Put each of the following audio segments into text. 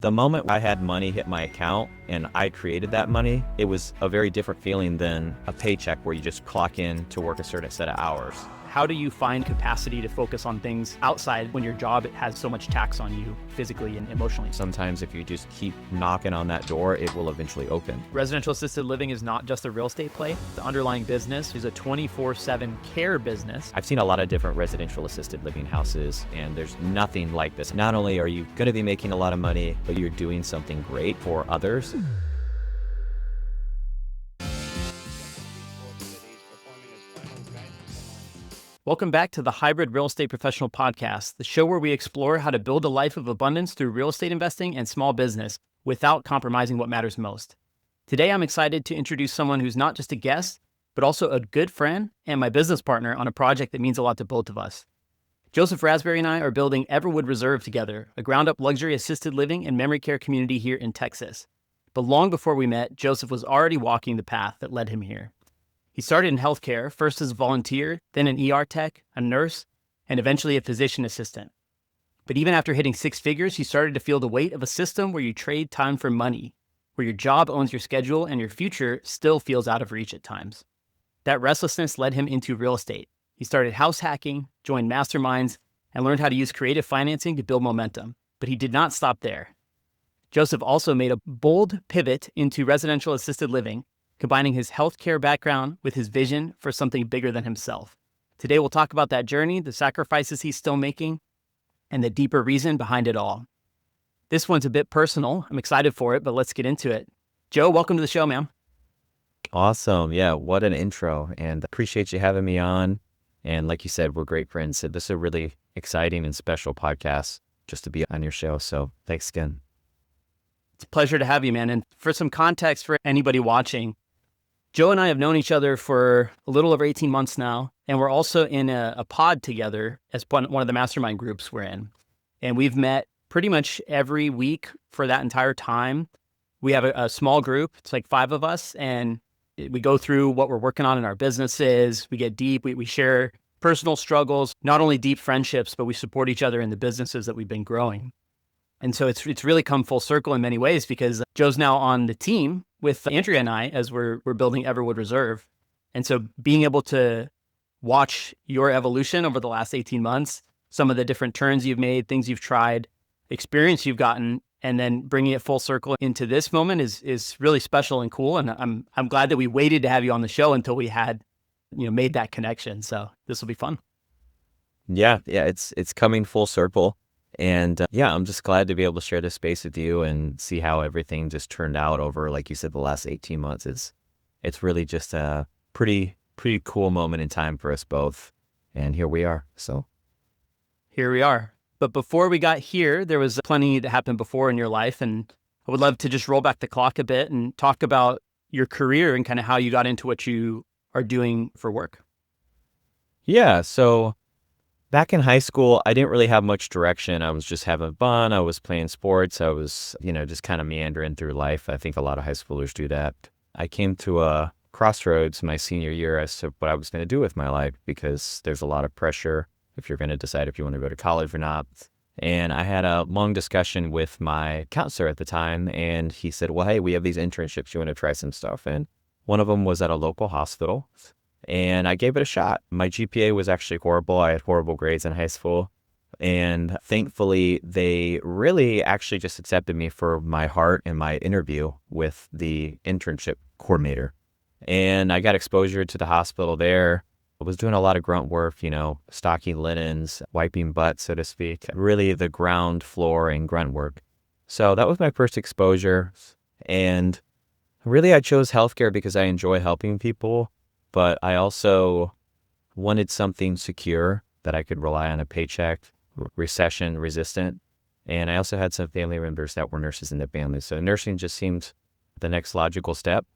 The moment I had money hit my account and I created that money, it was a very different feeling than a paycheck where you just clock in to work a certain set of hours. How do you find capacity to focus on things outside when your job has so much tax on you physically and emotionally? Sometimes if you just keep knocking on that door, it will eventually open. Residential assisted living is not just a real estate play. The underlying business is a 24/7 care business. I've seen a lot of different residential assisted living houses, and there's nothing like this. Not only are you going to be making a lot of money, but you're doing something great for others. Welcome back to the Hybrid Real Estate Professional Podcast, the show where we explore how to build a life of abundance through real estate investing and small business without compromising what matters most. Today, I'm excited to introduce someone who's not just a guest, but also a good friend and my business partner on a project that means a lot to both of us. Joseph Raspberry and I are building Everwood Reserve together, a ground-up luxury assisted living and memory care community here in Texas. But long before we met, Joseph was already walking the path that led him here. He started in healthcare, first as a volunteer, then an ER tech, a nurse, and eventually a physician assistant. But even after hitting six figures, he started to feel the weight of a system where you trade time for money, where your job owns your schedule and your future still feels out of reach at times. That restlessness led him into real estate. He started house hacking, joined masterminds, and learned how to use creative financing to build momentum. But he did not stop there. Joseph also made a bold pivot into residential assisted living, combining his healthcare background with his vision for something bigger than himself. Today, we'll talk about that journey, the sacrifices he's still making, and the deeper reason behind it all. This one's a bit personal. I'm excited for it, but let's get into it. Joe, welcome to the show, man. Awesome. Yeah, what an intro, and appreciate you having me on. And like you said, we're great friends. So this is a really exciting and special podcast just to be on your show. So thanks again. It's a pleasure to have you, man. And for some context for anybody watching, Joe and I have known each other for a little over 18 months now, and we're also in a pod together as one of the mastermind groups we're in. And we've met pretty much every week for that entire time. We have a small group. It's like 5 of us, and we go through what we're working on in our businesses. We get deep. We share personal struggles, not only deep friendships, but we support each other in the businesses that we've been growing. And so it's really come full circle in many ways because Joe's now on the team with Andrea and I as we're building Everwood Reserve. And so being able to watch your evolution over the last 18 months, some of the different turns you've made, things you've tried, experience you've gotten, and then bringing it full circle into this moment is really special and cool. And I'm glad that we waited to have you on the show until we had, made that connection. So this will be fun. Yeah, it's coming full circle. And I'm just glad to be able to share this space with you and see how everything just turned out over, like you said, the last 18 months. It's really just a pretty cool moment in time for us both. And here we are. So here we are. But before we got here, there was plenty that happened before in your life. And I would love to just roll back the clock a bit and talk about your career and kind of how you got into what you are doing for work. Yeah. So back in high school, I didn't really have much direction. I was just having fun. I was playing sports. I was, just kind of meandering through life. I think a lot of high schoolers do that. I came to a crossroads my senior year as to what I was going to do with my life because there's a lot of pressure if you're going to decide if you want to go to college or not. And I had a long discussion with my counselor at the time, and he said, well, hey, we have these internships. You want to try some stuff? And one of them was at a local hospital. And I gave it a shot. My GPA was actually horrible. I had horrible grades in high school. And thankfully, they really actually just accepted me for my heart in my interview with the internship coordinator. And I got exposure to the hospital there. I was doing a lot of grunt work, stocking linens, wiping butts, so to speak. Really the ground floor and grunt work. So that was my first exposure. And really, I chose healthcare because I enjoy helping people. But I also wanted something secure that I could rely on a paycheck, recession resistant. And I also had some family members that were nurses in the family. So nursing just seemed the next logical step.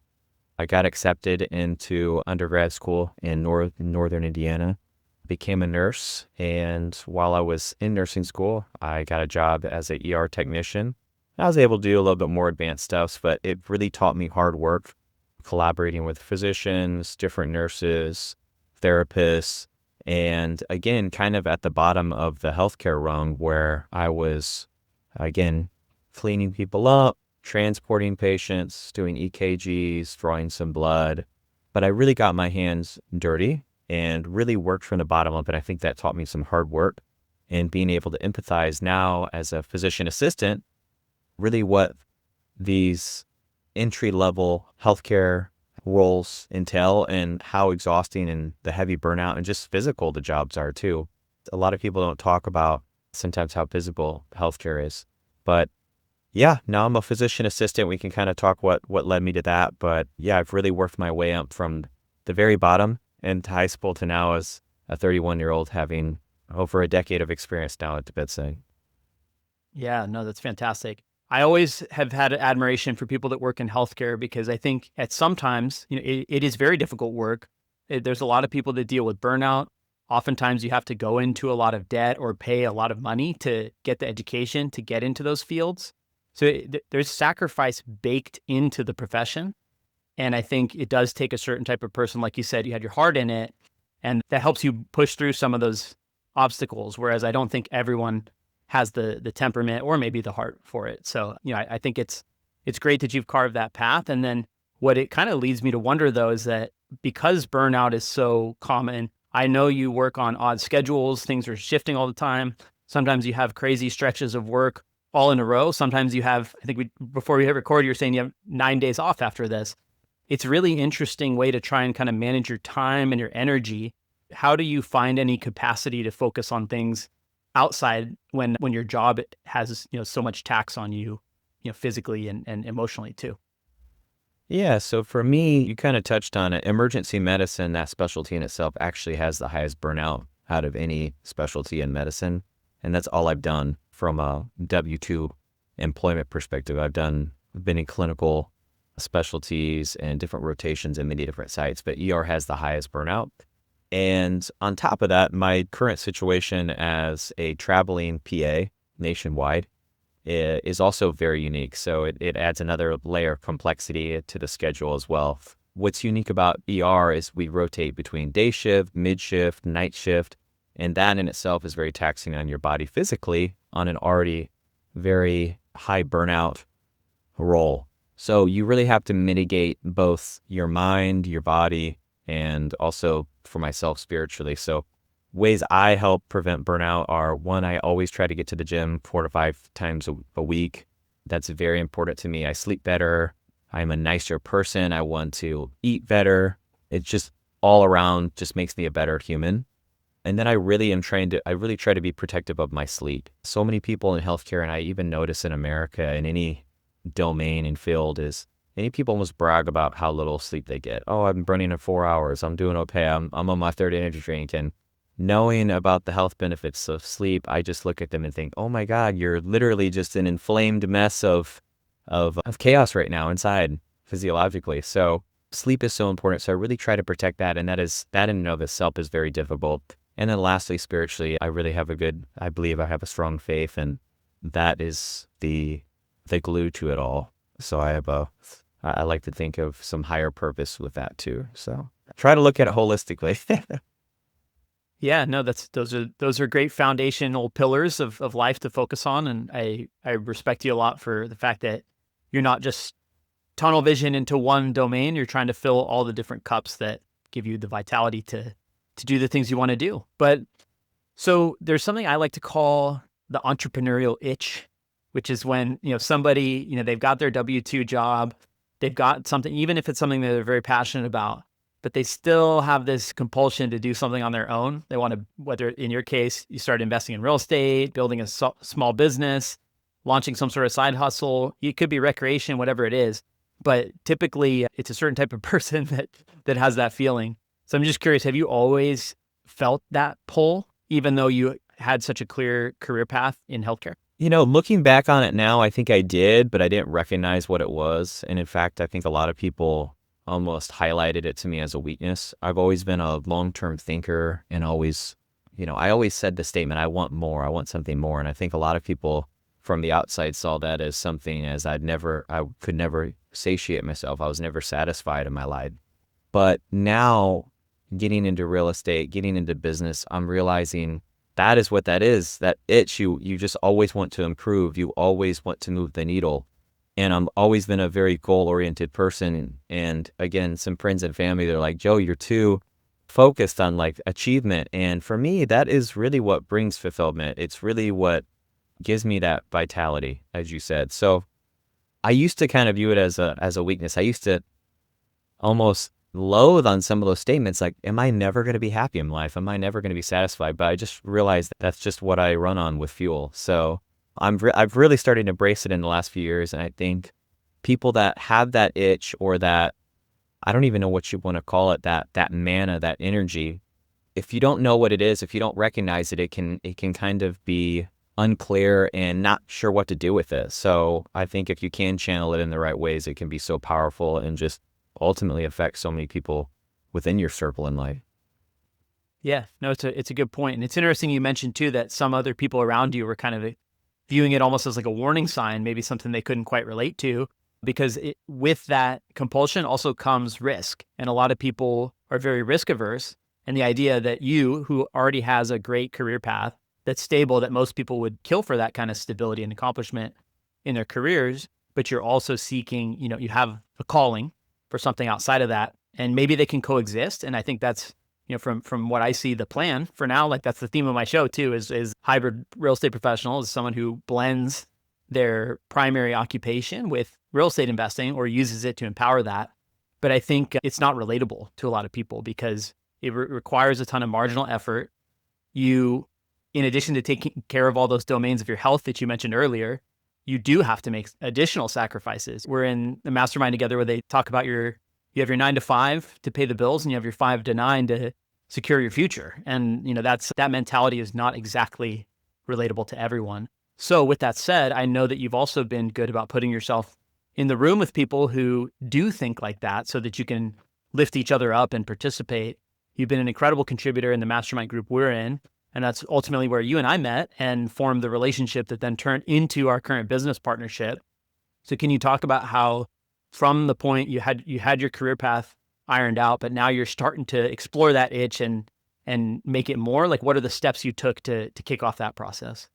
I got accepted into undergrad school in northern Indiana, became a nurse. And while I was in nursing school, I got a job as an ER technician. I was able to do a little bit more advanced stuff, but it really taught me hard work. Collaborating with physicians, different nurses, therapists, and again, kind of at the bottom of the healthcare rung where I was, again, cleaning people up, transporting patients, doing EKGs, drawing some blood. But I really got my hands dirty and really worked from the bottom up. And I think that taught me some hard work and being able to empathize now as a physician assistant, really what these entry-level healthcare roles entail and how exhausting and the heavy burnout and just physical the jobs are too. A lot of people don't talk about sometimes how physical healthcare is. But yeah, now I'm a physician assistant. We can kind of talk what led me to that. But yeah, I've really worked my way up from the very bottom and high school to now as a 31-year-old having over a decade of experience now at the bedside. Yeah, no, that's fantastic. I always have had admiration for people that work in healthcare because I think at sometimes, it is very difficult work. There's a lot of people that deal with burnout. Oftentimes you have to go into a lot of debt or pay a lot of money to get the education to get into those fields. So there's sacrifice baked into the profession. And I think it does take a certain type of person, like you said, you had your heart in it, and that helps you push through some of those obstacles. Whereas I don't think everyone has the temperament or maybe the heart for it. So, I think it's great that you've carved that path. And then what it kind of leads me to wonder though is that because burnout is so common, I know you work on odd schedules, things are shifting all the time. Sometimes you have crazy stretches of work all in a row. Sometimes you have, I think before we hit record, you were saying you have 9 days off after this. It's a really interesting way to try and kind of manage your time and your energy. How do you find any capacity to focus on things outside when your job has, so much tax on you, physically and emotionally too? Yeah, so for me, you kind of touched on it. Emergency medicine, that specialty in itself, actually has the highest burnout out of any specialty in medicine. And that's all I've done from a W-2 employment perspective. I've been in clinical specialties and different rotations in many different sites, but ER has the highest burnout. And on top of that, my current situation as a traveling PA nationwide is also very unique. So it adds another layer of complexity to the schedule as well. What's unique about ER is we rotate between day shift, mid shift, night shift, and that in itself is very taxing on your body physically on an already very high burnout role. So you really have to mitigate both your mind, your body, and also for myself spiritually. So ways I help prevent burnout are, one, I always try to get to the gym 4 to 5 times a week. That's very important to me. I sleep better. I'm a nicer person. I want to eat better. It just all around just makes me a better human. And then I really try to be protective of my sleep. So many people in healthcare, and I even notice in America in any domain and field, is many people almost brag about how little sleep they get. Oh, I'm running in 4 hours. I'm doing okay. I'm on my third energy drink. And knowing about the health benefits of sleep, I just look at them and think, oh my God, you're literally just an inflamed mess of chaos right now inside physiologically. So sleep is so important. So I really try to protect that. And that in and of itself is very difficult. And then lastly, spiritually, I believe I have a strong faith, and that is the glue to it all. So I like to think of some higher purpose with that too. So try to look at it holistically. Yeah, no, those are great foundational pillars of life to focus on. And I respect you a lot for the fact that you're not just tunnel vision into one domain. You're trying to fill all the different cups that give you the vitality to do the things you want to do. But so there's something I like to call the entrepreneurial itch, which is when, somebody, they've got their W-2 job, they've got something, even if it's something that they're very passionate about, but they still have this compulsion to do something on their own. They want to, whether in your case, you start investing in real estate, building a small business, launching some sort of side hustle. It could be recreation, whatever it is. But typically it's a certain type of person that has that feeling. So I'm just curious, have you always felt that pull, even though you had such a clear career path in healthcare? Looking back on it now, I think I did, but I didn't recognize what it was. And in fact, I think a lot of people almost highlighted it to me as a weakness. I've always been a long-term thinker and always, I always said the statement, I want more, I want something more. And I think a lot of people from the outside saw that as something as I could never satiate myself. I was never satisfied in my life. But now getting into real estate, getting into business, I'm realizing that is what that is. That itch, you just always want to improve. You always want to move the needle. And I'm always been a very goal-oriented person. And again, some friends and family, they're like, Joe, you're too focused on like achievement. And for me, that is really what brings fulfillment. It's really what gives me that vitality, as you said. So I used to kind of view it as a weakness. I used to almost loathe on some of those statements like, am I never going to be happy in life? Am I never going to be satisfied? But I just realized that that's just what I run on with fuel. So I've really started to embrace it in the last few years. And I think people that have that itch or that, I don't even know what you want to call it, that mana, that energy, if you don't know what it is, if you don't recognize it, it can kind of be unclear and not sure what to do with it. So I think if you can channel it in the right ways, it can be so powerful and just ultimately affect so many people within your circle in life. Yeah, no, it's a good point. And it's interesting you mentioned too that some other people around you were kind of viewing it almost as like a warning sign, maybe something they couldn't quite relate to, because with that compulsion also comes risk. And a lot of people are very risk averse. And the idea that you, who already has a great career path that's stable, that most people would kill for that kind of stability and accomplishment in their careers, but you're also seeking, you have a calling for something outside of that, and maybe they can coexist. And I think that's, from what I see, the plan for now, like that's the theme of my show too, is hybrid real estate professional is someone who blends their primary occupation with real estate investing or uses it to empower that. But I think it's not relatable to a lot of people because it requires a ton of marginal effort. You, in addition to taking care of all those domains of your health that you mentioned earlier, you do have to make additional sacrifices. We're in the mastermind together where they talk about you have your 9 to 5 to pay the bills and you have your 5 to 9 to secure your future. And, that mentality is not exactly relatable to everyone. So with that said, I know that you've also been good about putting yourself in the room with people who do think like that so that you can lift each other up and participate. You've been an incredible contributor in the mastermind group we're in. And that's ultimately where you and I met and formed the relationship that then turned into our current business partnership. So can you talk about how from the point you had your career path ironed out, but now you're starting to explore that itch and make it more? Like, what are the steps you took to kick off that process?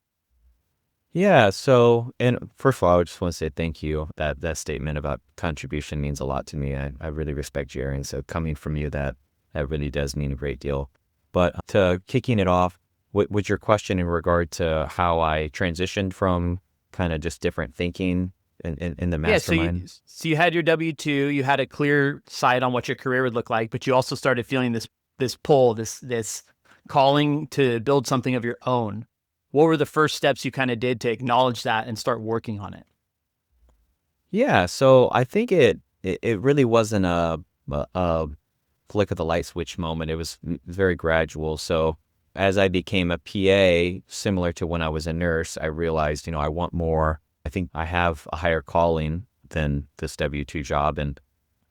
Yeah. So, and first of all, I just want to say thank you. That statement about contribution means a lot to me. I really respect you, Aaron. So coming from you, that really does mean a great deal. But to kicking it off, with your question in regard to how I transitioned from kind of just different thinking in the Yeah, mastermind. so you had your W-2, you had a clear sight on what your career would look like, but you also started feeling this pull, this calling to build something of your own. What were the first steps you kind of did to acknowledge that and start working on it? Yeah. So I think it really wasn't a flick of the light switch moment. It was very gradual. So as I became a PA, similar to when I was a nurse, I realized, I want more. I think I have a higher calling than this W-2 job, and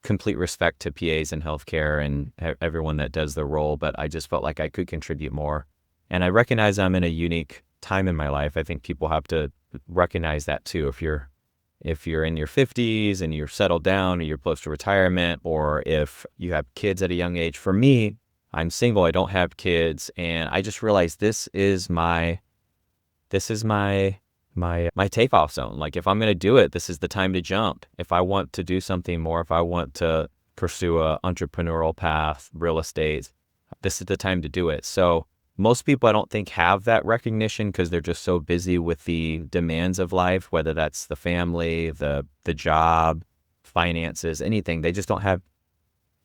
complete respect to PAs in healthcare and everyone that does the role. But I just felt like I could contribute more. And I recognize I'm in a unique time in my life. I think people have to recognize that too. If you're in your 50s and you're settled down or you're close to retirement, or if you have kids at a young age. For me, I'm single, I don't have kids, and I just realized this is my takeoff zone. Like, if I'm going to do it, this is the time to jump. If I want to do something more, if I want to pursue a entrepreneurial path, real estate, this is the time to do it. So most people, I don't think, have that recognition because they're just so busy with the demands of life, whether that's the family, the job, finances, anything. They just don't have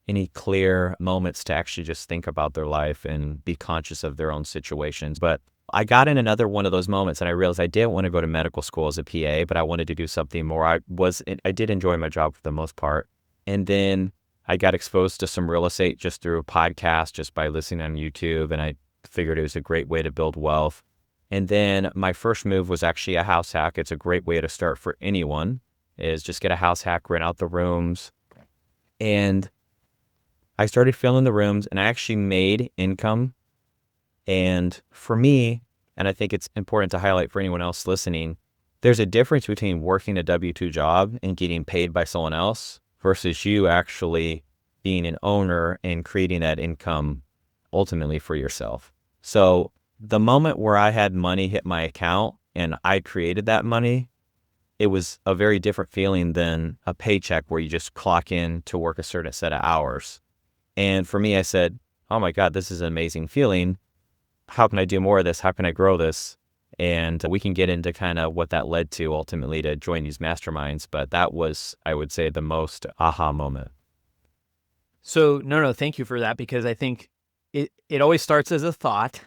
any clear moments to actually just think about their life and be conscious of their own situations. But I got in another one of those moments and I realized I didn't want to go to medical school as a PA, but I wanted to do something more. I did enjoy my job for the most part. And then I got exposed to some real estate just through a podcast, just by listening on YouTube. And I figured it was a great way to build wealth. And then my first move was actually a house hack. It's a great way to start for anyone, is just get a house hack, rent out the rooms. And I started filling the rooms and I actually made income. And for me, and I think it's important to highlight for anyone else listening, there's a difference between working a W-2 job and getting paid by someone else versus you actually being an owner and creating that income ultimately for yourself. So the moment where I had money hit my account and I created that money, it was a very different feeling than a paycheck where you just clock in to work a certain set of hours. And for me, I said, oh my God, this is an amazing feeling. How can I do more of this? How can I grow this? And we can get into kind of what that led to ultimately to join these masterminds. But that was, I would say, the most aha moment. So no, thank you for that, because I think it always starts as a thought,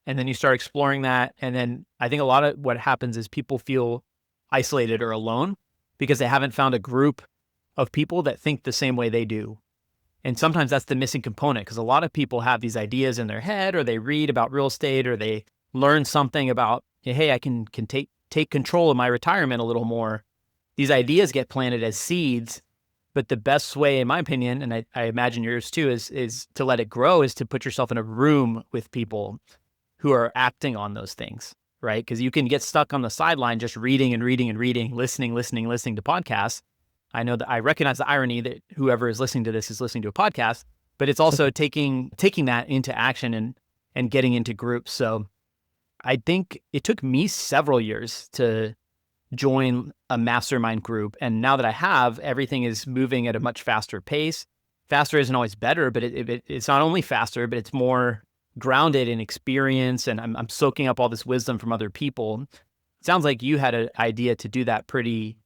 and then you start exploring that, and then I think a lot of what happens is people feel isolated or alone because they haven't found a group of people that think the same way they do. And sometimes that's the missing component, because a lot of people have these ideas in their head, or they read about real estate, or they learn something about, hey, I can take control of my retirement a little more. These ideas get planted as seeds, but the best way, in my opinion, and I imagine yours too, is to let it grow, is to put yourself in a room with people who are acting on those things, right? Because you can get stuck on the sideline just reading and reading and reading, listening to podcasts. I know that I recognize the irony that whoever is listening to this is listening to a podcast, but it's also taking that into action and getting into groups. So I think it took me several years to join a mastermind group. And now that I have, everything is moving at a much faster pace. Faster isn't always better, but it's not only faster, but it's more grounded in experience. And I'm soaking up all this wisdom from other people. It sounds like you had an idea to do that pretty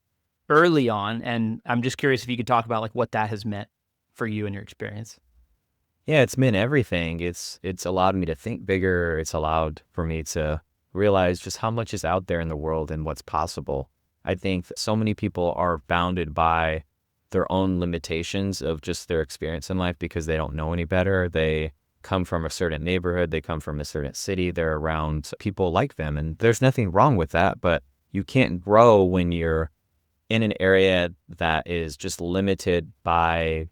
early on. And I'm just curious if you could talk about like what that has meant for you and your experience. Yeah, it's meant everything. It's allowed me to think bigger. It's allowed for me to realize just how much is out there in the world and what's possible. I think that so many people are bounded by their own limitations of just their experience in life because they don't know any better. They come from a certain neighborhood. They come from a certain city. They're around people like them. And there's nothing wrong with that, but you can't grow when you're in an area that is just limited by,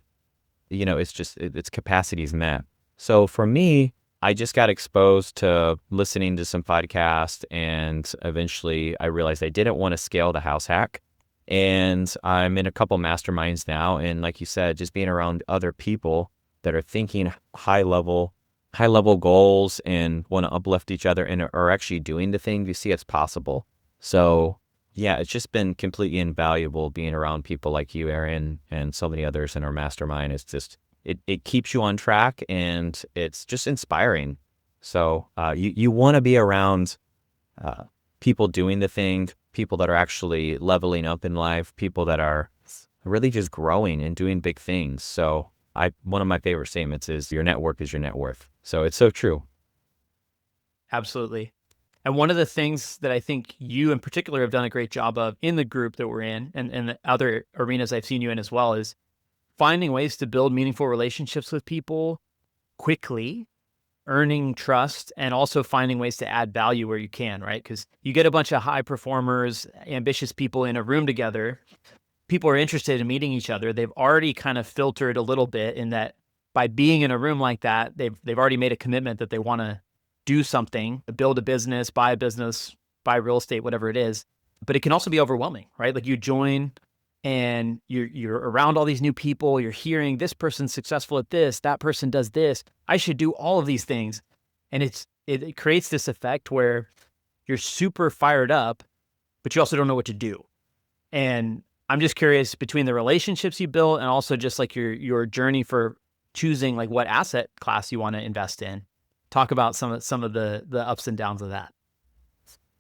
its capacity is met. So for me, I just got exposed to listening to some podcasts, and eventually I realized I didn't want to scale the house hack. And I'm in a couple masterminds now. And like you said, just being around other people that are thinking high level goals and want to uplift each other and are actually doing the thing you see as possible. So yeah, it's just been completely invaluable being around people like you, Aaron, and so many others in our mastermind. It's just, it keeps you on track, and it's just inspiring. So you want to be around people doing the thing, people that are actually leveling up in life, people that are really just growing and doing big things. So one of my favorite statements is your network is your net worth. So it's so true. Absolutely. And one of the things that I think you in particular have done a great job of in the group that we're in, and the other arenas I've seen you in as well, is finding ways to build meaningful relationships with people quickly, earning trust, and also finding ways to add value where you can, right? Because you get a bunch of high performers, ambitious people in a room together. People are interested in meeting each other. They've already kind of filtered a little bit in that by being in a room like that, they've already made a commitment that they want to do something, build a business, buy real estate, whatever it is. But it can also be overwhelming, right? Like you join and you're around all these new people. You're hearing this person's successful at this, that person does this. I should do all of these things. And it creates this effect where you're super fired up, but you also don't know what to do. And I'm just curious, between the relationships you built and also just like your journey for choosing like what asset class you want to invest in. Talk about some of the ups and downs of that.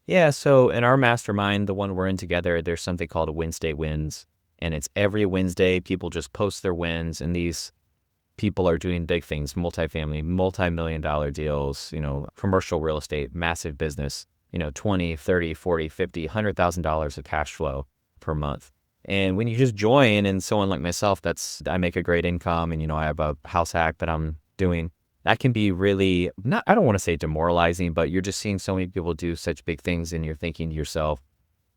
Yeah, so in our mastermind, the one we're in together, there's something called a Wednesday Wins. And it's every Wednesday, people just post their wins, and these people are doing big things, multifamily, multi-million-dollar deals, commercial real estate, massive business, 20, 30, 40, 50, $100,000 of cash flow per month. And when you just join, and someone like myself, I make a great income, and, I have a house hack that I'm doing, that can be really I don't want to say demoralizing, but you're just seeing so many people do such big things, and you're thinking to yourself,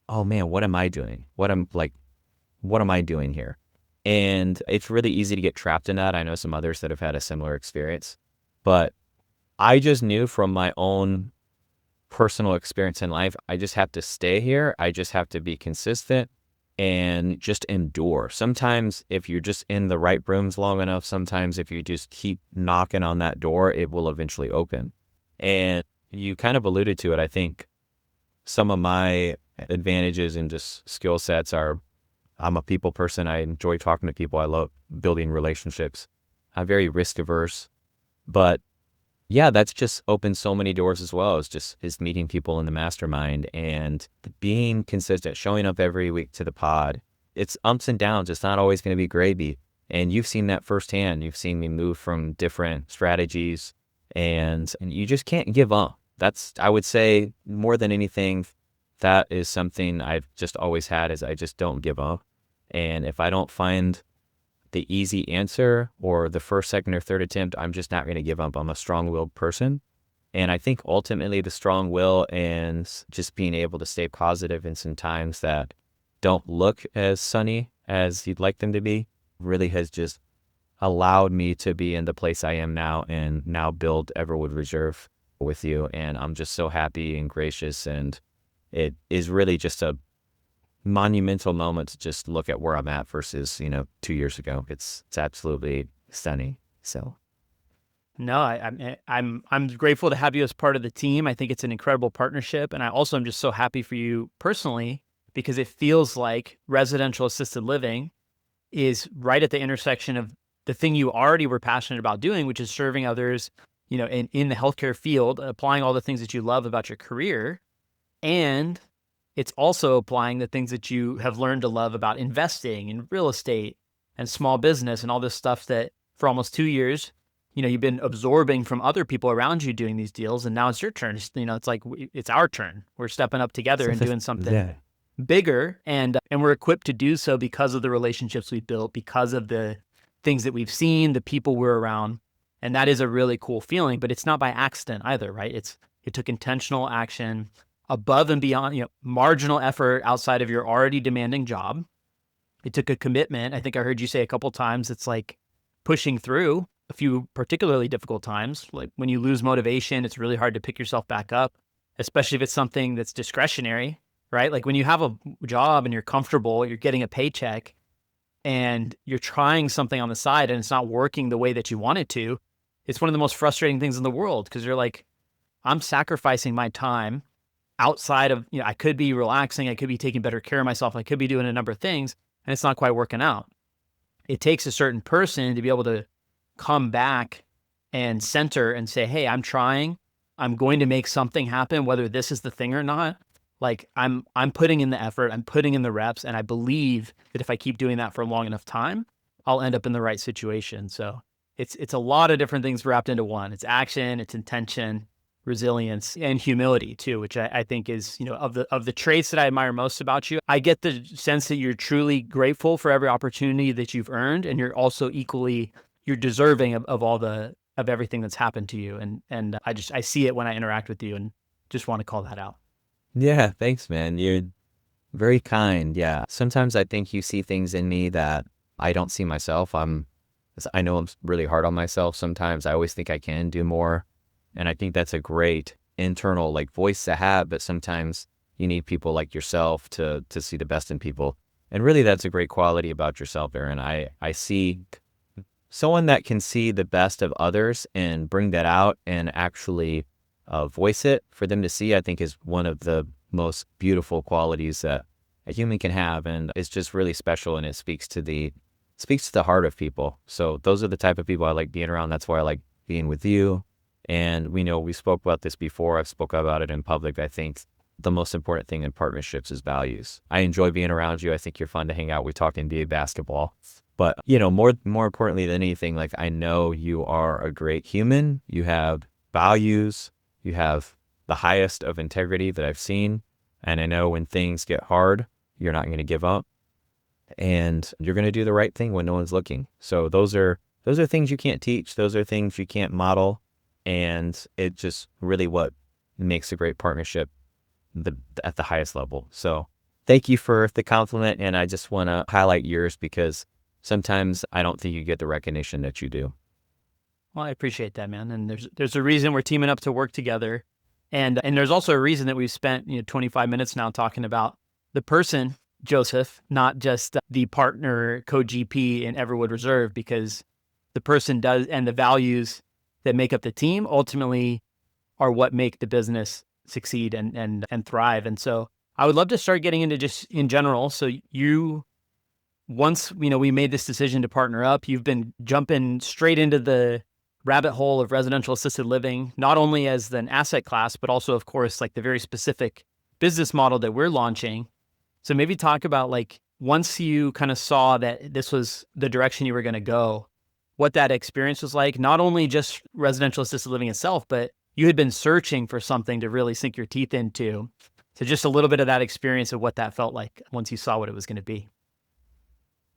oh man, what am I doing? What am I doing here? And it's really easy to get trapped in that. I know some others that have had a similar experience, but I just knew from my own personal experience in life, I just have to stay here. I just have to be consistent and just endure. Sometimes if you're just in the right rooms long enough, sometimes if you just keep knocking on that door, it will eventually open. And you kind of alluded to it. I think some of my advantages and just skill sets are I'm a people person. I enjoy talking to people. I love building relationships. I'm very risk averse, but yeah, that's just opened so many doors as well. It's just is meeting people in the mastermind and being consistent, showing up every week to the pod. It's ups and downs. It's not always going to be gravy. And you've seen that firsthand. You've seen me move from different strategies and you just can't give up. That's, I would say, more than anything, that is something I've just always had is I just don't give up. And if I don't find the easy answer or the first, second, or third attempt, I'm just not going to give up. I'm a strong-willed person. And I think ultimately the strong will and just being able to stay positive in some times that don't look as sunny as you'd like them to be really has just allowed me to be in the place I am now and now build Everwood Reserve with you. And I'm just so happy and gracious. And it is really just a monumental moment to just look at where I'm at versus, 2 years ago. It's absolutely stunning. So No, I'm grateful to have you as part of the team. I think it's an incredible partnership, and I also am just so happy for you personally because it feels like residential assisted living is right at the intersection of the thing you already were passionate about doing, which is serving others, in the healthcare field, applying all the things that you love about your career, and it's also applying the things that you have learned to love about investing in real estate and small business and all this stuff that for almost 2 years, you've been absorbing from other people around you doing these deals. And now it's your turn. It's like, it's our turn. We're stepping up together and doing something yeah. bigger. And we're equipped to do so because of the relationships we've built, because of the things that we've seen, the people we're around. And that is a really cool feeling, but it's not by accident either, right? It took intentional action above and beyond, marginal effort outside of your already demanding job. It took a commitment. I think I heard you say a couple times, it's like pushing through a few particularly difficult times. Like when you lose motivation, it's really hard to pick yourself back up, especially if it's something that's discretionary, right? Like when you have a job and you're comfortable, you're getting a paycheck and you're trying something on the side and it's not working the way that you want it to. It's one of the most frustrating things in the world because you're like, I'm sacrificing my time outside of, I could be relaxing, I could be taking better care of myself, I could be doing a number of things, and it's not quite working out. It takes a certain person to be able to come back and center and say, hey, I'm trying, I'm going to make something happen, whether this is the thing or not. Like I'm putting in the effort, I'm putting in the reps, and I believe that if I keep doing that for a long enough time, I'll end up in the right situation. So it's a lot of different things wrapped into one. It's action, it's intention, resilience, and humility too, which I think is, of the traits that I admire most about you. I get the sense that you're truly grateful for every opportunity that you've earned, and you're also you're deserving of everything that's happened to you. And I see it when I interact with you, and just want to call that out. Yeah, thanks, man. You're very kind. Yeah. Sometimes I think you see things in me that I don't see myself. I know I'm really hard on myself sometimes. I always think I can do more. And I think that's a great internal voice to have, but sometimes you need people like yourself to see the best in people. And really that's a great quality about yourself, Aaron. I see someone that can see the best of others and bring that out and actually voice it for them to see, I think is one of the most beautiful qualities that a human can have. And it's just really special, and it speaks to the heart of people. So those are the type of people I like being around. That's why I like being with you. And we spoke about this before. I've spoken about it in public. I think the most important thing in partnerships is values. I enjoy being around you. I think you're fun to hang out. We talk NBA basketball. But, more importantly than anything, I know you are a great human. You have values. You have the highest of integrity that I've seen. And I know when things get hard, you're not going to give up. And you're going to do the right thing when no one's looking. So those are things you can't teach. Those are things you can't model. And it just really what makes a great partnership at the highest level. So thank you for the compliment. And I just want to highlight yours because sometimes I don't think you get the recognition that you do. Well, I appreciate that, man. And there's a reason we're teaming up to work together. And there's also a reason that we've spent 25 minutes now talking about the person, Joseph, not just the partner co-GP in Everwood Reserve, because the person does, and the values that make up the team ultimately are what make the business succeed and thrive. And so I would love to start getting into just in general. So you once we made this decision to partner up, you've been jumping straight into the rabbit hole of residential assisted living, not only as an asset class, but also, of course, like the very specific business model that we're launching. So maybe talk about like once you kind of saw that this was the direction you were going to go, what that experience was like, not only just residential assisted living itself, but you had been searching for something to really sink your teeth into. So just a little bit of that experience of what that felt like once you saw what it was going to be.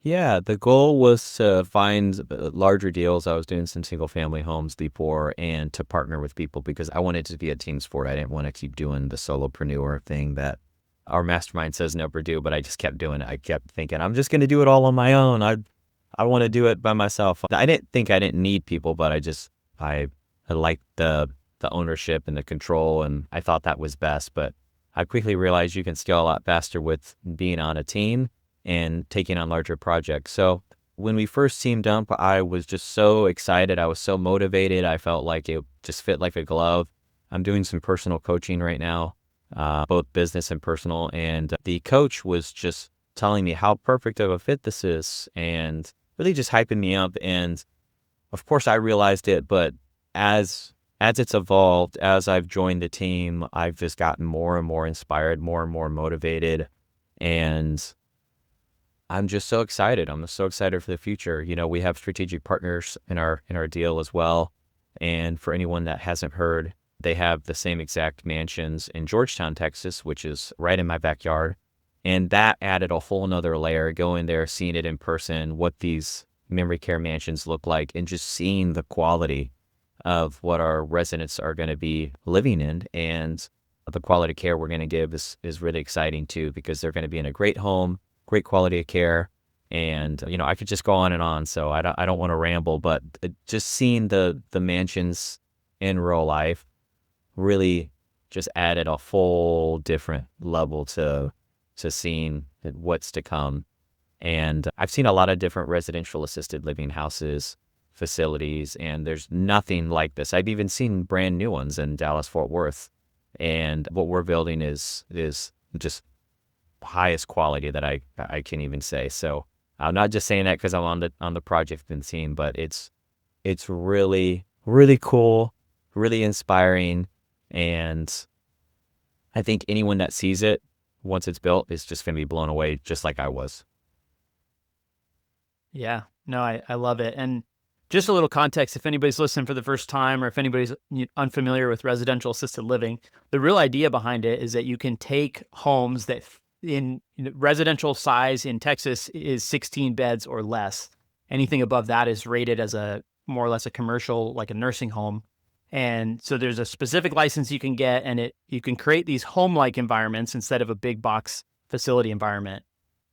Yeah, the goal was to find larger deals. I was doing some single family homes before and to partner with people because I wanted to be a team sport. I didn't want to keep doing the solopreneur thing that our mastermind says never do, but I just kept doing it. I kept thinking, I'm just going to do it all on my own. I want to do it by myself. I didn't think I didn't need people, but I liked the ownership and the control, and I thought that was best. But I quickly realized you can scale a lot faster with being on a team and taking on larger projects. So when we first teamed up, I was just so excited. I was so motivated. I felt like it just fit like a glove. I'm doing some personal coaching right now, both business and personal. And the coach was just telling me how perfect of a fit this is and really just hyping me up. And of course I realized it, but as it's evolved, as I've joined the team, I've just gotten more and more inspired, more and more motivated. And I'm just so excited. I'm so excited for the future. We have strategic partners in our deal as well. And for anyone that hasn't heard, they have the same exact mansions in Georgetown, Texas, which is right in my backyard. And that added a whole nother layer, going there, seeing it in person, what these memory care mansions look like, and just seeing the quality of what our residents are going to be living in. And the quality of care we're going to give is really exciting too, because they're going to be in a great home, great quality of care. And, I could just go on and on. So I don't want to ramble, but just seeing the mansions in real life really just added a full different level to seeing what's to come. And I've seen a lot of different residential assisted living houses, facilities, and there's nothing like this. I've even seen brand new ones in Dallas, Fort Worth. And what we're building is just highest quality that I can even say. So I'm not just saying that because I'm on the project and team, but it's really, really cool, really inspiring. And I think anyone that sees it once it's built is just going to be blown away, just like I was. Yeah, no, I love it. And just a little context, if anybody's listening for the first time or if anybody's unfamiliar with residential assisted living, the real idea behind it is that you can take homes that in residential size in Texas is 16 beds or less. Anything above that is rated as a more or less a commercial, like a nursing home. And so there's a specific license you can get, and you can create these home-like environments instead of a big box facility environment.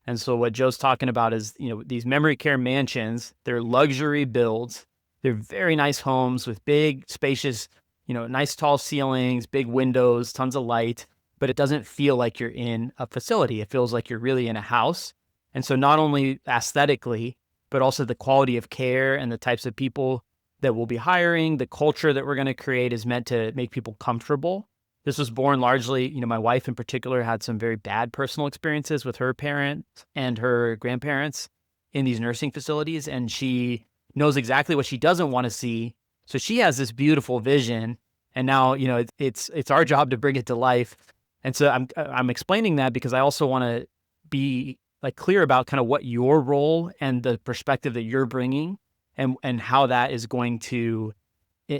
And so what Joe's talking about is, these memory care mansions, they're luxury builds. They're very nice homes with big, spacious, nice tall ceilings, big windows, tons of light, but it doesn't feel like you're in a facility. It feels like you're really in a house. And so not only aesthetically, but also the quality of care and the types of people that we'll be hiring, the culture that we're going to create is meant to make people comfortable. This was born largely, my wife in particular had some very bad personal experiences with her parents and her grandparents in these nursing facilities. And she knows exactly what she doesn't want to see. So she has this beautiful vision. And now, it's our job to bring it to life. And so I'm explaining that because I also want to be like clear about kind of what your role and the perspective that you're bringing and how that is going to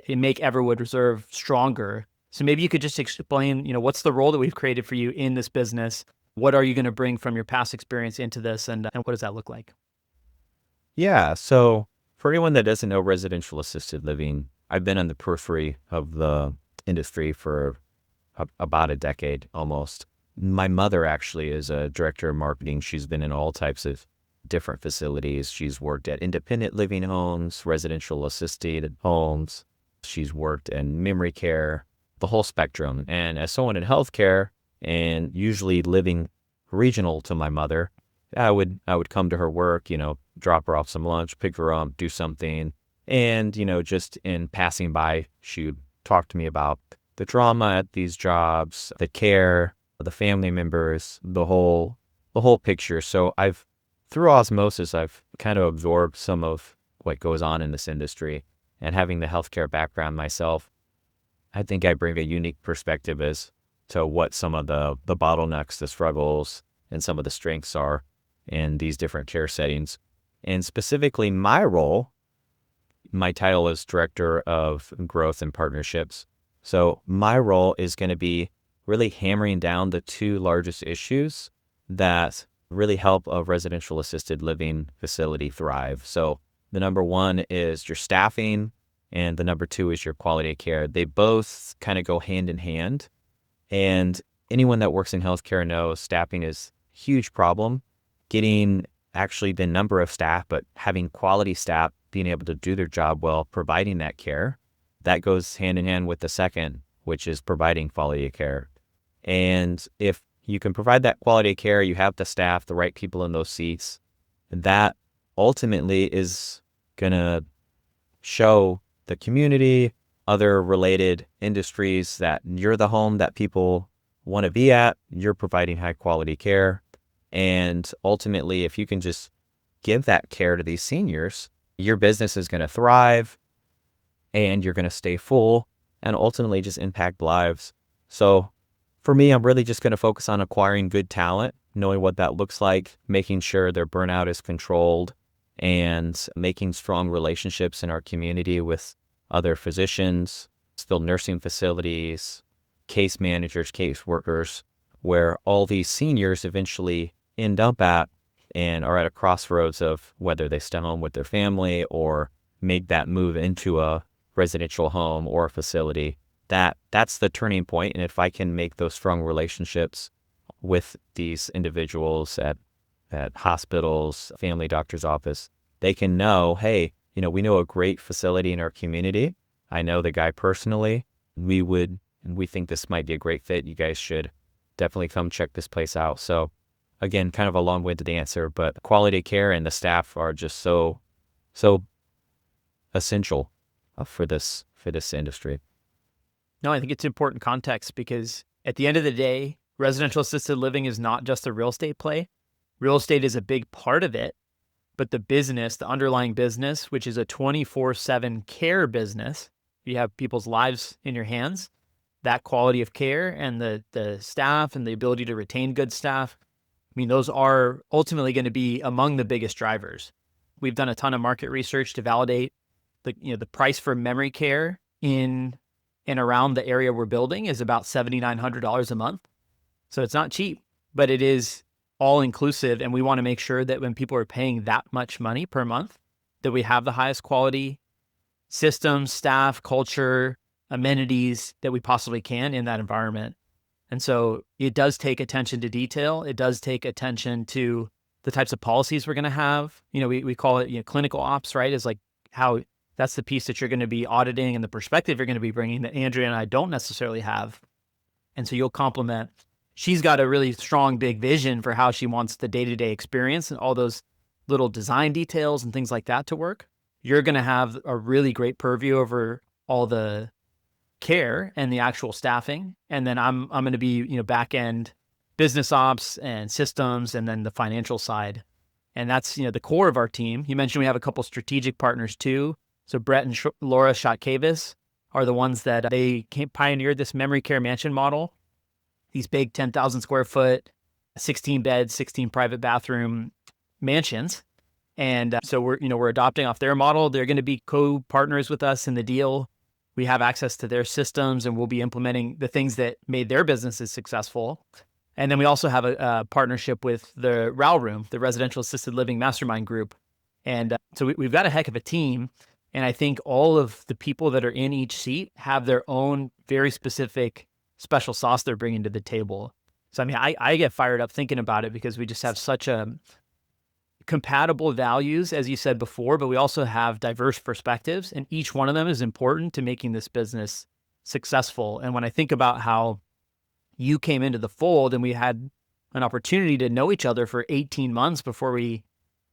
make Everwood Reserve stronger. So maybe you could just explain, what's the role that we've created for you in this business? What are you going to bring from your past experience into this? And what does that look like? Yeah. So for anyone that doesn't know residential assisted living, I've been on the periphery of the industry for about a decade almost. My mother actually is a director of marketing. She's been in all types of different facilities. She's worked at independent living homes, residential assisted homes. She's worked in memory care, the whole spectrum. And as someone in healthcare and usually living regional to my mother, I would come to her work, drop her off some lunch, pick her up, do something. And, just in passing by, she would talk to me about the drama at these jobs, the care, the family members, the whole picture. So through osmosis, I've kind of absorbed some of what goes on in this industry. And having the healthcare background myself, I think I bring a unique perspective as to what some of the bottlenecks, the struggles, and some of the strengths are in these different care settings. And specifically my role, my title is Director of Growth and Partnerships. So my role is going to be really hammering down the two largest issues that really help a residential assisted living facility thrive. So the number one is your staffing, and the number two is your quality of care. They both kind of go hand in hand. And anyone that works in healthcare knows staffing is a huge problem. Getting actually the number of staff, but having quality staff being able to do their job well, providing that care, that goes hand in hand with the second, which is providing quality of care. And if you can provide that quality of care, you have the staff, the right people in those seats, that ultimately is going to show the community, other related industries that you're the home that people want to be at, you're providing high quality care. And ultimately, if you can just give that care to these seniors, your business is going to thrive and you're going to stay full and ultimately just impact lives. So for me, I'm really just going to focus on acquiring good talent, knowing what that looks like, making sure their burnout is controlled, and making strong relationships in our community with other physicians, skilled nursing facilities, case managers, case workers, where all these seniors eventually end up at and are at a crossroads of whether they stay home with their family or make that move into a residential home or a facility. That's the turning point. And if I can make those strong relationships with these individuals at hospitals, family doctor's office, they can know, hey, we know a great facility in our community. I know the guy personally. We think this might be a great fit. You guys should definitely come check this place out. So again, kind of a long-winded answer, but quality of care and the staff are just so essential for this industry. No, I think it's important context because at the end of the day, residential assisted living is not just a real estate play. Real estate is a big part of it, but the business, the underlying business, which is a 24/7 care business, you have people's lives in your hands, that quality of care and the staff and the ability to retain good staff, I mean, those are ultimately going to be among the biggest drivers. We've done a ton of market research to validate the price for memory care in and around the area we're building is about $7,900 a month. So it's not cheap, but it is all inclusive. And we want to make sure that when people are paying that much money per month, that we have the highest quality systems, staff, culture, amenities that we possibly can in that environment. And so it does take attention to detail. It does take attention to the types of policies we're going to have. We call it clinical ops, right? Is like how that's the piece that you're going to be auditing and the perspective you're going to be bringing that Andrea and I don't necessarily have. And so you'll complement. She's got a really strong, big vision for how she wants the day-to-day experience and all those little design details and things like that to work. You're going to have a really great purview over all the care and the actual staffing. And then I'm going to be, back end business ops and systems and then the financial side. And that's, the core of our team. You mentioned we have a couple strategic partners too. So Brett and Laura Shotkavis are the ones that they pioneered this memory care mansion model. These big 10,000 square foot, 16 bed, 16 private bathroom mansions. And so we're adopting off their model. They're going to be co-partners with us in the deal. We have access to their systems and we'll be implementing the things that made their businesses successful. And then we also have a partnership with the RAL Room, the Residential Assisted Living Mastermind Group. And so we've got a heck of a team. And I think all of the people that are in each seat have their own very specific special sauce they're bringing to the table. So, I mean, I get fired up thinking about it because we just have such a compatible values, as you said before, but we also have diverse perspectives, and each one of them is important to making this business successful. And when I think about how you came into the fold and we had an opportunity to know each other for 18 months before we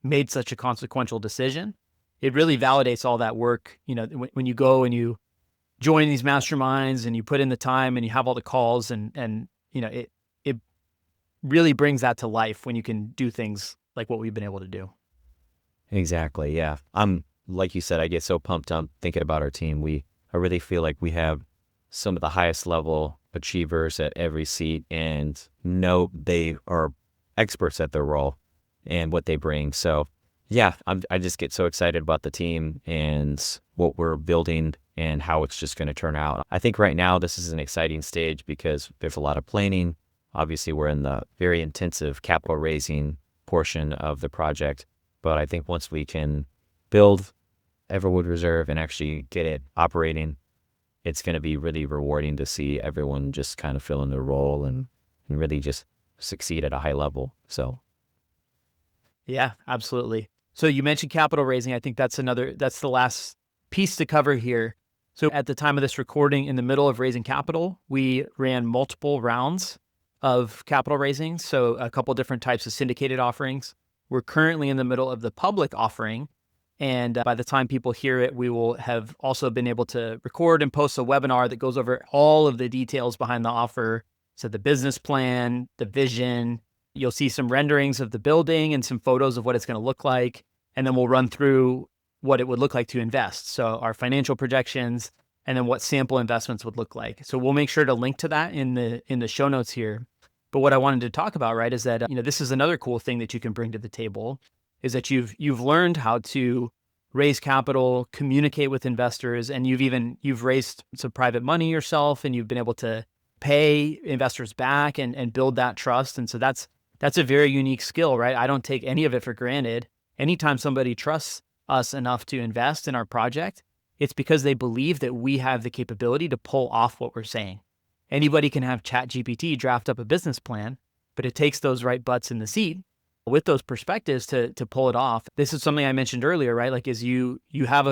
made such a consequential decision, it really validates all that work. When you go and you join these masterminds and you put in the time and you have all the calls and it really brings that to life when you can do things like what we've been able to do. Exactly. Yeah. Like you said, I get so pumped up thinking about our team. I really feel like we have some of the highest level achievers at every seat and know they are experts at their role and what they bring. So yeah, I just get so excited about the team and what we're building and how it's just going to turn out. I think right now this is an exciting stage because there's a lot of planning. Obviously, we're in the very intensive capital raising portion of the project. But I think once we can build Everwood Reserve and actually get it operating, it's going to be really rewarding to see everyone just kind of fill in their role and really just succeed at a high level. So, Yeah, absolutely. So you mentioned capital raising. I think that's the last piece to cover here. So at the time of this recording, in the middle of raising capital, we ran multiple rounds of capital raising. So a couple different types of syndicated offerings. We're currently in the middle of the public offering. And by the time people hear it, we will have also been able to record and post a webinar that goes over all of the details behind the offer. So the business plan, the vision, you'll see some renderings of the building and some photos of what it's going to look like. And then we'll run through what it would look like to invest. So our financial projections and then what sample investments would look like. So we'll make sure to link to that in the show notes here. But what I wanted to talk about, right, is that this is another cool thing that you can bring to the table is that you've learned how to raise capital, communicate with investors, and you've raised some private money yourself, and you've been able to pay investors back and build that trust. And so that's a very unique skill, right? I don't take any of it for granted. Anytime somebody trusts us enough to invest in our project, it's because they believe that we have the capability to pull off what we're saying. Anybody can have ChatGPT draft up a business plan, but it takes those right butts in the seat with those perspectives to pull it off. This is something I mentioned earlier, right? Like is you have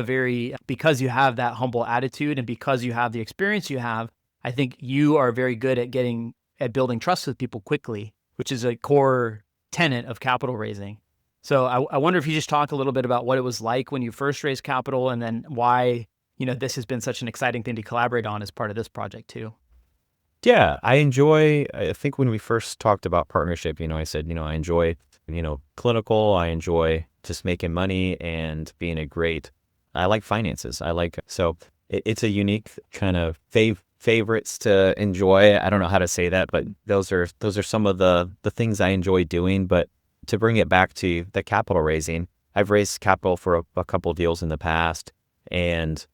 because you have that humble attitude and because you have the experience you have, I think you are very good at building trust with people quickly, which is a core tenet of capital raising. So I wonder if you just talk a little bit about what it was like when you first raised capital and then why, this has been such an exciting thing to collaborate on as part of this project too. yeah, I think when we first talked about partnership, I said, I enjoy, clinical, I enjoy just making money and being I like finances. So it's a unique kind of favorites to enjoy. I don't know how to say that, but those are some of the things I enjoy doing. But to bring it back to the capital raising, I've raised capital for a couple deals in the past, and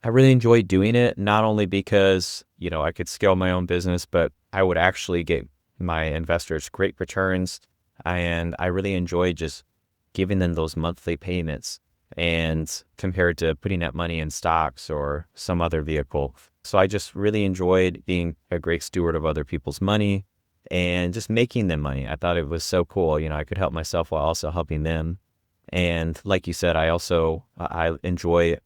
I really enjoy doing it, not only because, I could scale my own business, but I would actually get my investors great returns. And I really enjoy just giving them those monthly payments and compared to putting that money in stocks or some other vehicle. So I just really enjoyed being a great steward of other people's money and just making them money. I thought it was so cool. I could help myself while also helping them. And like you said, I enjoy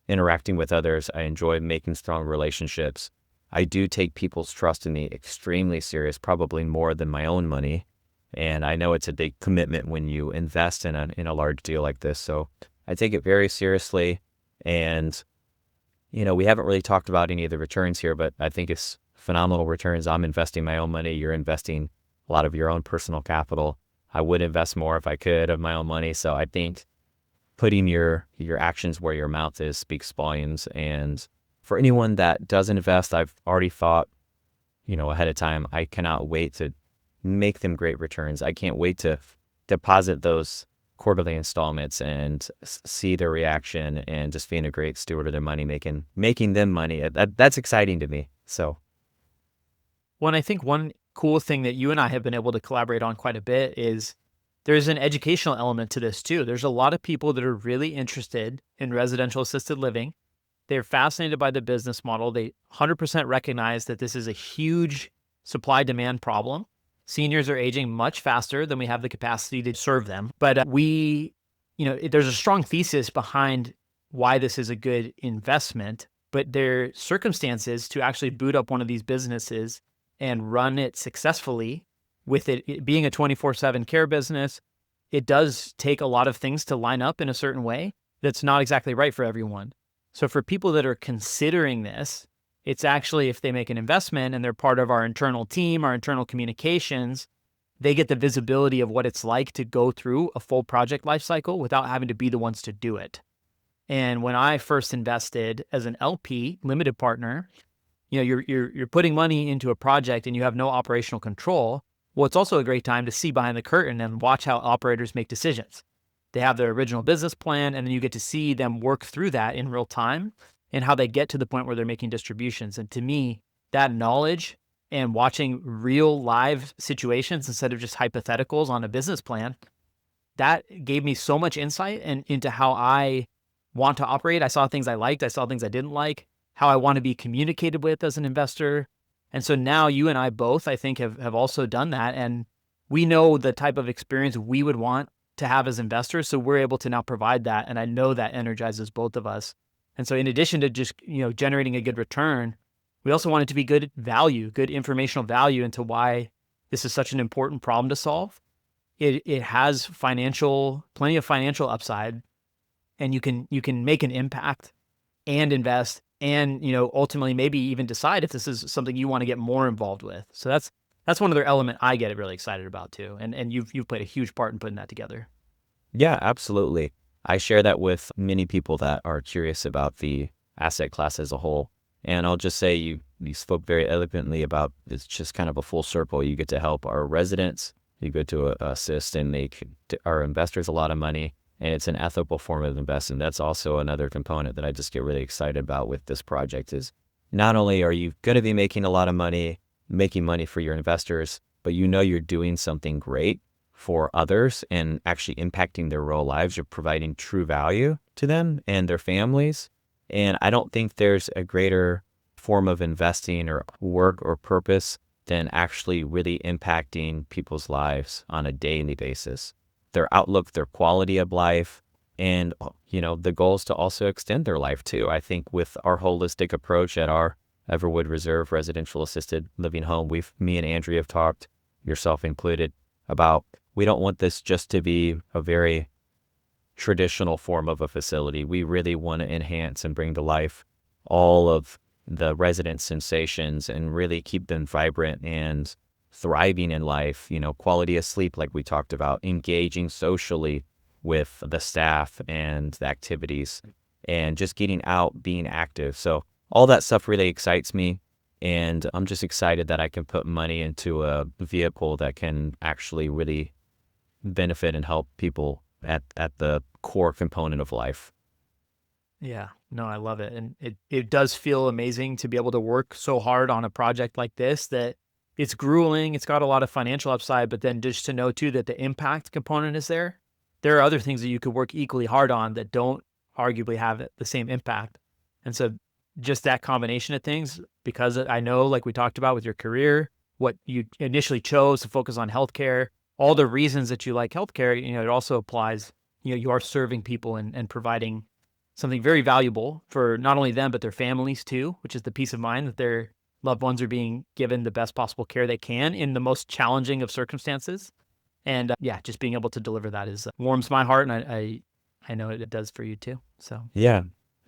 interacting with others. I enjoy making strong relationships. I do take people's trust in me extremely serious, probably more than my own money. And I know it's a big commitment when you invest in a large deal like this. So I take it very seriously. And, we haven't really talked about any of the returns here, but I think it's phenomenal returns. I'm investing my own money. You're investing a lot of your own personal capital. I would invest more if I could of my own money. So I think putting your actions where your mouth is speaks volumes. And for anyone that does invest, I've already thought, ahead of time, I cannot wait to make them great returns. I can't wait to deposit those quarterly installments and see their reaction and just being a great steward of their money, making them money. That's exciting to me. So, Well, and I think one cool thing that you and I have been able to collaborate on quite a bit is there's an educational element to this too. There's a lot of people that are really interested in residential assisted living. They're fascinated by the business model. They 100% recognize that this is a huge supply demand problem. Seniors are aging much faster than we have the capacity to serve them. But there's a strong thesis behind why this is a good investment, but their circumstances to actually boot up one of these businesses and run it successfully with it being a 24/7 care business, it does take a lot of things to line up in a certain way that's not exactly right for everyone. So for people that are considering this, it's actually if they make an investment and they're part of our internal team, our internal communications, they get the visibility of what it's like to go through a full project lifecycle without having to be the ones to do it. And when I first invested as an LP, limited partner, you're putting money into a project and you have no operational control. Well, it's also a great time to see behind the curtain and watch how operators make decisions. They have their original business plan, and then you get to see them work through that in real time and how they get to the point where they're making distributions. And to me, that knowledge and watching real live situations instead of just hypotheticals on a business plan, that gave me so much insight and into how I want to operate. I saw things I liked, I saw things I didn't like, how I want to be communicated with as an investor. And so now you and I both, I think, have also done that. And we know the type of experience we would want to have as investors. So we're able to now provide that. And I know that energizes both of us. And so in addition to just, generating a good return, we also want it to be good value, good informational value into why this is such an important problem to solve. It has plenty of financial upside, and you can make an impact and invest and, ultimately maybe even decide if this is something you want to get more involved with. So that's one other element I get really excited about too. And you've played a huge part in putting that together. Yeah, absolutely. I share that with many people that are curious about the asset class as a whole. And I'll just say you spoke very eloquently about it's just kind of a full circle. You get to help our residents, you get to assist and make our investors a lot of money, and it's an ethical form of investment. That's also another component that I just get really excited about with this project is not only are you going to be making a lot of money, making money for your investors, but you're doing something great for others and actually impacting their real lives. You're providing true value to them and their families. And I don't think there's a greater form of investing or work or purpose than actually really impacting people's lives on a daily basis. Their outlook, their quality of life, and the goal is to also extend their life too. I think with our holistic approach at our Everwood Reserve residential assisted living home, me and Andrea have talked, yourself included, about we don't want this just to be a very traditional form of a facility. We really want to enhance and bring to life all of the resident sensations and really keep them vibrant and thriving in life, quality of sleep, like we talked about, engaging socially with the staff and the activities, and just getting out, being active. So all that stuff really excites me. And I'm just excited that I can put money into a vehicle that can actually really benefit and help people at the core component of life. Yeah, no, I love it. And it does feel amazing to be able to work so hard on a project like this that it's grueling. It's got a lot of financial upside, but then just to know too that the impact component is there. There are other things that you could work equally hard on that don't arguably have the same impact. And so just that combination of things, because I know, like we talked about with your career, what you initially chose to focus on healthcare, all the reasons that you like healthcare, it also applies, you are serving people and providing something very valuable for not only them, but their families too, which is the peace of mind that their loved ones are being given the best possible care they can in the most challenging of circumstances. And yeah, just being able to deliver that warms my heart. And I know it does for you too. So Yeah.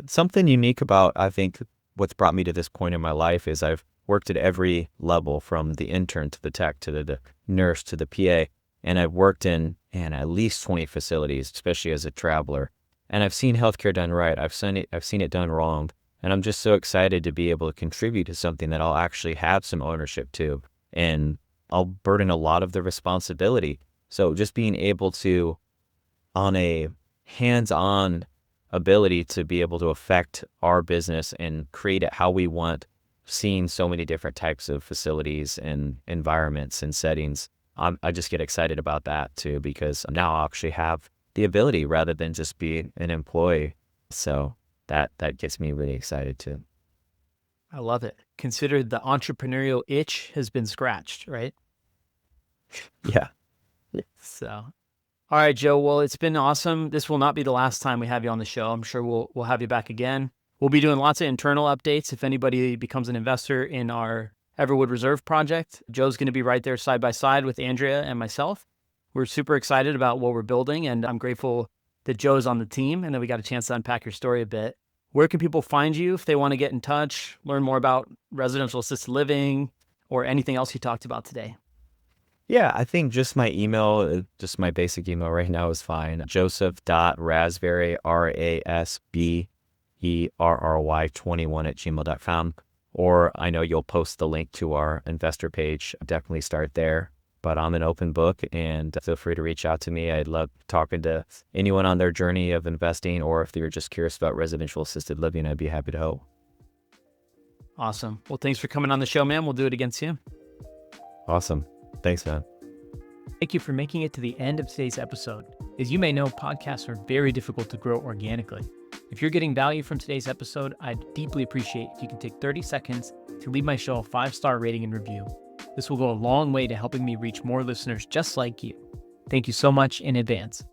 Something unique about, I think, what's brought me to this point in my life is I've worked at every level, from the intern to the tech to the nurse to the PA. And I've worked in at least 20 facilities, especially as a traveler. And I've seen healthcare done right. I've seen it done wrong. And I'm just so excited to be able to contribute to something that I'll actually have some ownership to. And I'll burden a lot of the responsibility. So just being able to, on a hands-on ability to be able to affect our business and create it how we want, seeing so many different types of facilities and environments and settings, I just get excited about that too, because now I'll actually have the ability rather than just be an employee. So that gets me really excited too. I love it. Consider the entrepreneurial itch has been scratched, right? Yeah. So, all right, Joe. Well, it's been awesome. This will not be the last time we have you on the show. I'm sure we'll have you back again. We'll be doing lots of internal updates. If anybody becomes an investor in our Everwood Reserve project, Joe's going to be right there side by side with Andrea and myself. We're super excited about what we're building, and I'm grateful that Joe's on the team and that we got a chance to unpack your story a bit. Where can people find you if they want to get in touch, learn more about residential assisted living, or anything else you talked about today? Yeah, I think just my email, just my basic email right now is fine. Joseph.rasberry, RASBERRY21 Or I know you'll post the link to our investor page. Definitely start there. But I'm an open book and feel free to reach out to me. I'd love talking to anyone on their journey of investing, or if you're just curious about residential assisted living, I'd be happy to help. Awesome. Well, thanks for coming on the show, man. We'll do it again soon. Awesome. Thanks, man. Thank you for making it to the end of today's episode. As you may know, podcasts are very difficult to grow organically. If you're getting value from today's episode, I'd deeply appreciate if you can take 30 seconds to leave my show a 5-star rating and review. This will go a long way to helping me reach more listeners just like you. Thank you so much in advance.